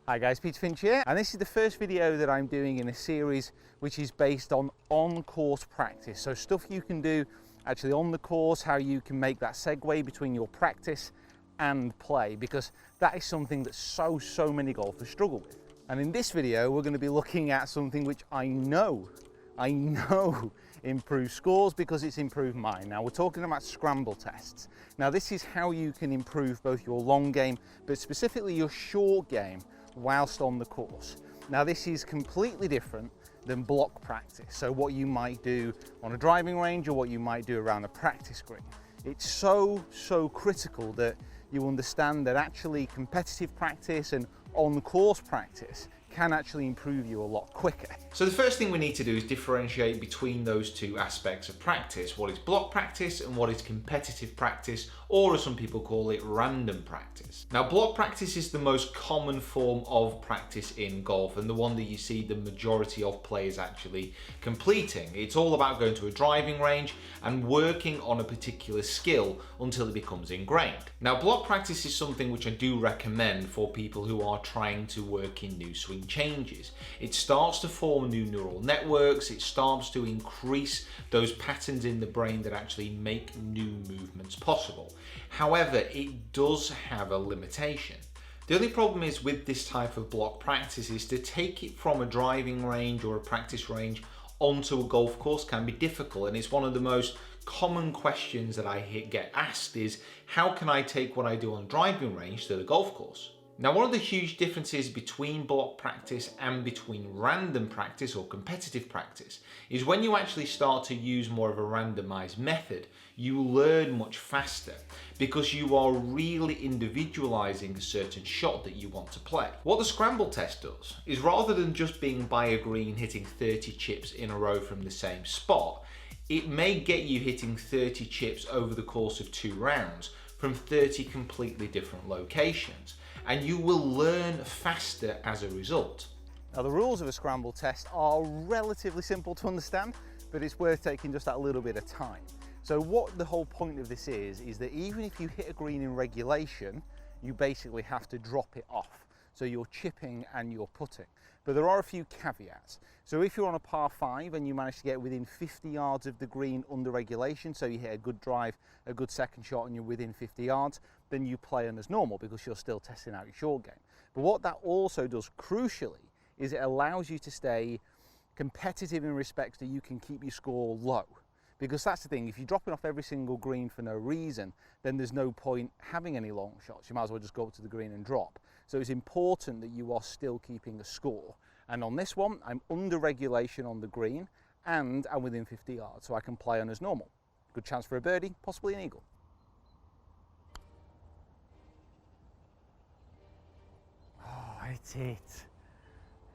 Hi guys, Peter Finch here, and this is the first video that I'm doing in a series which is based on-course practice. So stuff you can do actually on the course, how you can make that segue between your practice and play, because that is something that so many golfers struggle with. And in this video, we're going to be looking at something which I know improves scores because it's improved mine. Now we're talking about scramble tests. Now this is how you can improve both your long game, but specifically your short game whilst on the course. Now this is completely different than block practice. So what you might do on a driving range or what you might do around a practice green. It's so critical that you understand that actually competitive practice and on-course practice can actually improve you a lot quicker. So the first thing we need to do is differentiate between those two aspects of practice. What is block practice and what is competitive practice, or as some people call it, random practice. Now block practice is the most common form of practice in golf and the one that you see the majority of players actually completing. It's all about going to a driving range and working on a particular skill until it becomes ingrained. Now block practice is something which I do recommend for people who are trying to work in new swing changes. It starts to form new neural networks, it starts to increase those patterns in the brain that actually make new movements possible. However, it does have a limitation. The only problem is with this type of block practice is to take it from a driving range or a practice range onto a golf course can be difficult, and it's one of the most common questions that I get asked is, how can I take what I do on a driving range to the golf course? Now, one of the huge differences between block practice and between random practice or competitive practice is when you actually start to use more of a randomized method, you learn much faster because you are really individualizing a certain shot that you want to play. What the Scramble Test does is, rather than just being by a green hitting 30 chips in a row from the same spot, it may get you hitting 30 chips over the course of 2 rounds from 30 completely different locations. And you will learn faster as a result. Now the rules of a scramble test are relatively simple to understand, but it's worth taking just that little bit of time. So what the whole point of this is that even if you hit a green in regulation, you basically have to drop it off. So you're chipping and you're putting. But there are a few caveats. So if you're on a par 5 and you manage to get within 50 yards of the green under regulation, so you hit a good drive, a good second shot, and you're within 50 yards, then you play on as normal because you're still testing out your short game. But what that also does crucially is it allows you to stay competitive in respects that you can keep your score low. Because that's the thing, if you're dropping off every single green for no reason, then there's no point having any long shots. You might as well just go up to the green and drop. So it's important that you are still keeping a score. And on this one, I'm under regulation on the green and I'm within 50 yards, so I can play on as normal. Good chance for a birdie, possibly an eagle. Oh, it's it.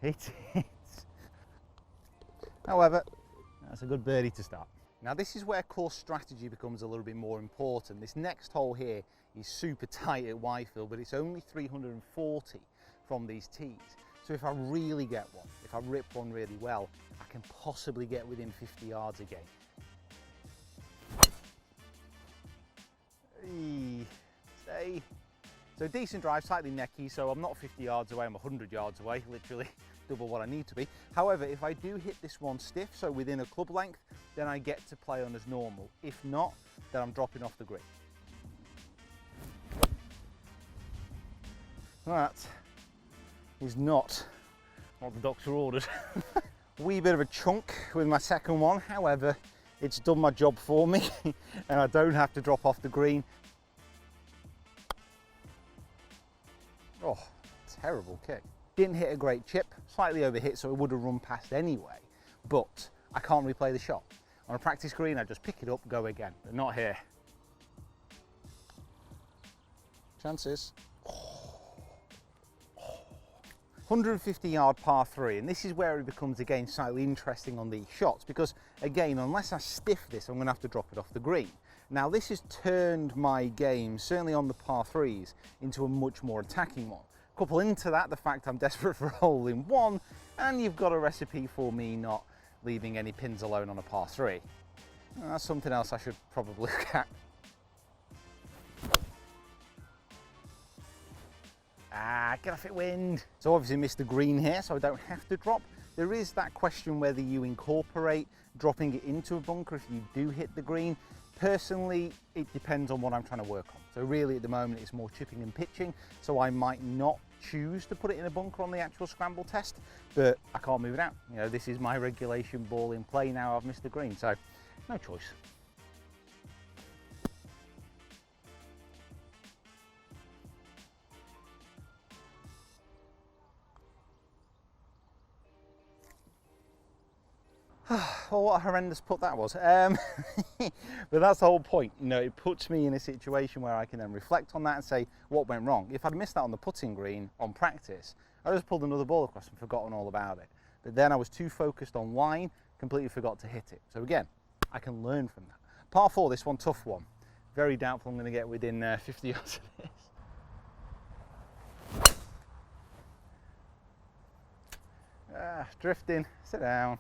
It's it. However, that's a good birdie to start. Now this is where course strategy becomes a little bit more important. This next hole here is super tight at Whitefield, but it's only 340 from these tees. So if I really get one, if I rip one really well, I can possibly get within 50 yards again. Stay. So decent drive, slightly necky, so I'm not 50 yards away, I'm 100 yards away, literally double what I need to be. However, if I do hit this one stiff, so within a club length, then I get to play on as normal. If not, then I'm dropping off the green. That is not what the doctor ordered. Wee bit of a chunk with my second one, however, it's done my job for me and I don't have to drop off the green. Oh, terrible kick. Didn't hit a great chip, slightly overhit, so it would have run past anyway, but I can't replay the shot. On a practice green, I just pick it up, go again, but not here. Chances. 150 yard par 3, and this is where it becomes again slightly interesting on these shots, because again, unless I stiff this, I'm going to have to drop it off the green. Now this has turned my game, certainly on the par 3s, into a much more attacking one. Couple into that the fact I'm desperate for a hole in one, and you've got a recipe for me not leaving any pins alone on a par 3. That's something else I should probably look at. Get off it, wind. So obviously missed the green here, so I don't have to drop. There is that question whether you incorporate dropping it into a bunker if you do hit the green. Personally, it depends on what I'm trying to work on. So really at the moment it's more chipping and pitching, so I might not choose to put it in a bunker on the actual scramble test, but I can't move it out. You know, this is my regulation ball in play now. I've missed the green, so no choice. Well, what a horrendous putt that was. But that's the whole point. You know, it puts me in a situation where I can then reflect on that and say what went wrong. If I'd missed that on the putting green on practice, I just pulled another ball across and forgotten all about it. But then I was too focused on line, completely forgot to hit it. So again, I can learn from that. Par 4, this one, tough one. Very doubtful I'm going to get within 50 yards of this. Drifting, sit down.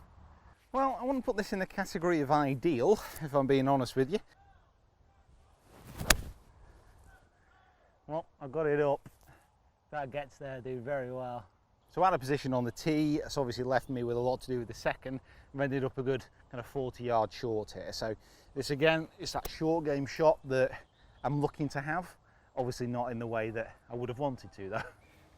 Well, I wouldn't put this in the category of ideal, if I'm being honest with you. Well, I've got it up. That gets there, do very well. So out of position on the tee, it's obviously left me with a lot to do with the second. I've ended up a good kind of 40 yards short here. So this again, it's that short game shot that I'm looking to have. Obviously not in the way that I would have wanted to though.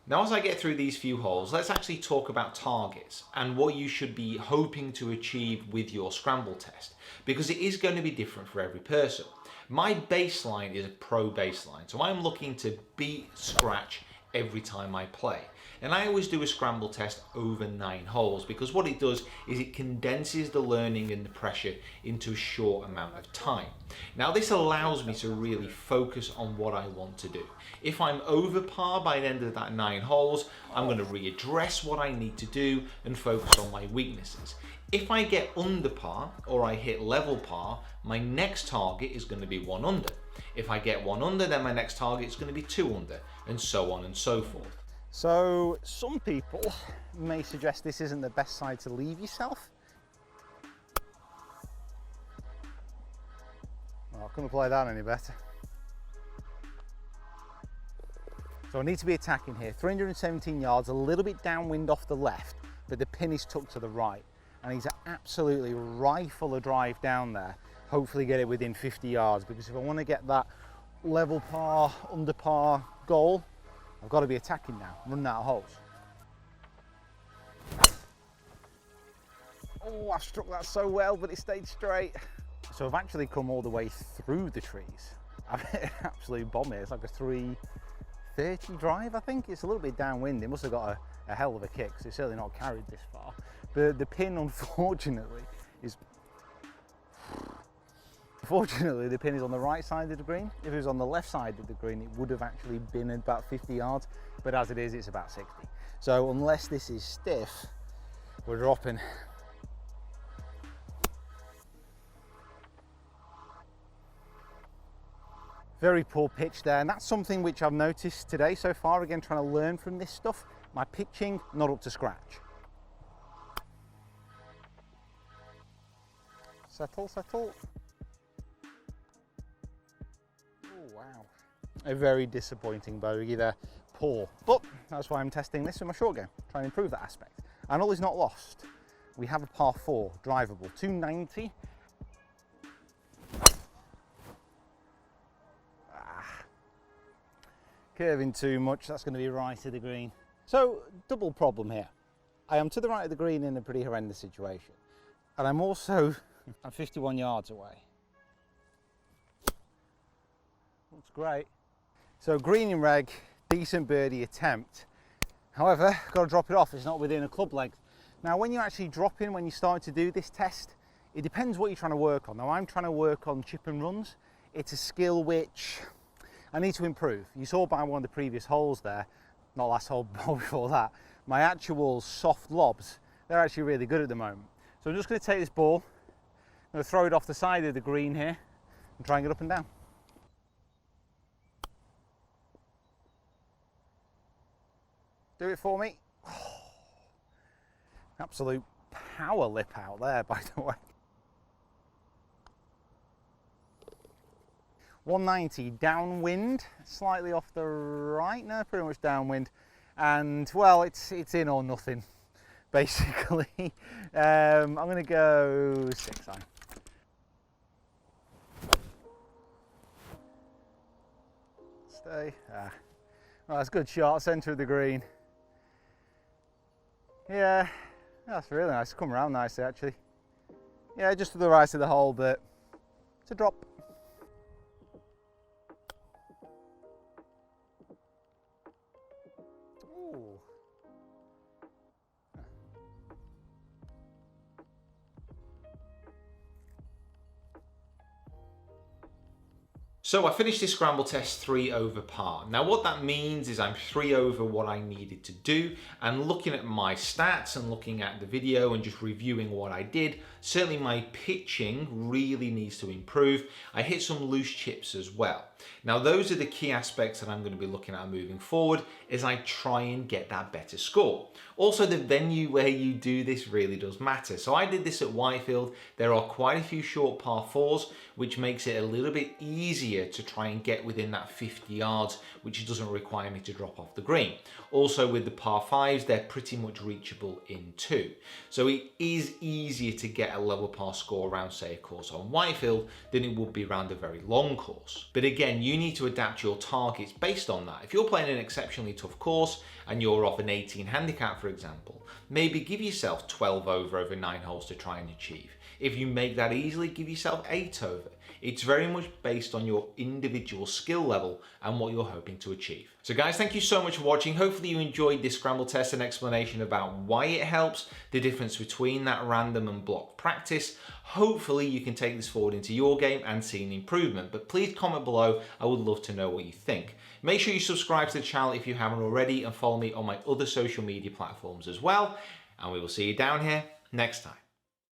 Now, as I get through these few holes, let's actually talk about targets and what you should be hoping to achieve with your scramble test, because it is going to be different for every person. My baseline is a pro baseline, so I'm looking to beat scratch every time I play. And I always do a scramble test over 9 holes, because what it does is it condenses the learning and the pressure into a short amount of time. Now this allows me to really focus on what I want to do. If I'm over par by the end of that 9 holes, I'm going to readdress what I need to do and focus on my weaknesses. If I get under par or I hit level par, my next target is going to be 1 under. If I get 1 under, then my next target is going to be 2 under, and so on and so forth. So some people may suggest this isn't the best side to leave yourself. Well, I couldn't play that any better. So I need to be attacking here. 317 yards, a little bit downwind off the left, but the pin is tucked to the right. And he's absolutely rifle a drive down there. Hopefully get it within 50 yards, because if I want to get that level par, under par goal, I've got to be attacking now, running out of holes. Oh, I've struck that so well, but it stayed straight. So I've actually come all the way through the trees. I've hit an absolute bomb here. It's like a 330 drive, I think. It's a little bit downwind. It must have got a hell of a kick, so it's certainly not carried this far. But the pin, unfortunately, is... Fortunately, the pin is on the right side of the green. If it was on the left side of the green, it would have actually been about 50 yards, but as it is, it's about 60. So unless this is stiff, we're dropping. Very poor pitch there, and that's something which I've noticed today so far, again, trying to learn from this stuff. My pitching, not up to scratch. Settle, settle. Wow, a very disappointing bogey there. Poor, but that's why I'm testing this in my short game, trying to improve that aspect. And all is not lost. We have a par 4, drivable, 290. Curving too much, that's going to be right of the green. So, double problem here. I am to the right of the green in a pretty horrendous situation. And I'm also, I'm 51 yards away. Looks great. So green in reg, decent birdie attempt. However, got to drop it off, it's not within a club length. Now when you actually drop in, when you start to do this test, it depends what you're trying to work on. Now I'm trying to work on chip and runs. It's a skill which I need to improve. You saw by one of the previous holes there, not last hole, hole before that, my actual soft lobs, they're actually really good at the moment. So I'm just going to take this ball, I'm going to throw it off the side of the green here and try and get up and down. Do it for me. Oh, absolute power lip out there, by the way. 190 downwind, slightly off the right, no, pretty much downwind. And well, it's in or nothing, basically. I'm gonna go 6 iron. Stay. Well, that's a good shot, centre of the green. Yeah, that's really nice. Come around nicely, actually. Yeah, just to the right of the hole, but it's a drop. Ooh. So I finished this scramble test 3 over par. Now what that means is I'm 3 over what I needed to do, and looking at my stats and looking at the video and just reviewing what I did, certainly my pitching really needs to improve. I hit some loose chips as well. Now those are the key aspects that I'm going to be looking at moving forward as I try and get that better score. Also, the venue where you do this really does matter. So I did this at Whitefield. There are quite a few short par 4s, which makes it a little bit easier to try and get within that 50 yards, which doesn't require me to drop off the green. Also with the par 5s, they're pretty much reachable in 2. So it is easier to get a level par score around, say, a course on Whitefield than it would be around a very long course. But again, you need to adapt your targets based on that. If you're playing an exceptionally tough course and you're off an 18 handicap, for example, maybe give yourself 12 over 9 holes to try and achieve. If you make that easily, give yourself 8 over. It's very much based on your individual skill level and what you're hoping to achieve. So guys, thank you so much for watching. Hopefully you enjoyed this scramble test and explanation about why it helps, the difference between that random and block practice. Hopefully you can take this forward into your game and see an improvement, but please comment below. I would love to know what you think. Make sure you subscribe to the channel if you haven't already, and follow me on my other social media platforms as well. And we will see you down here next time.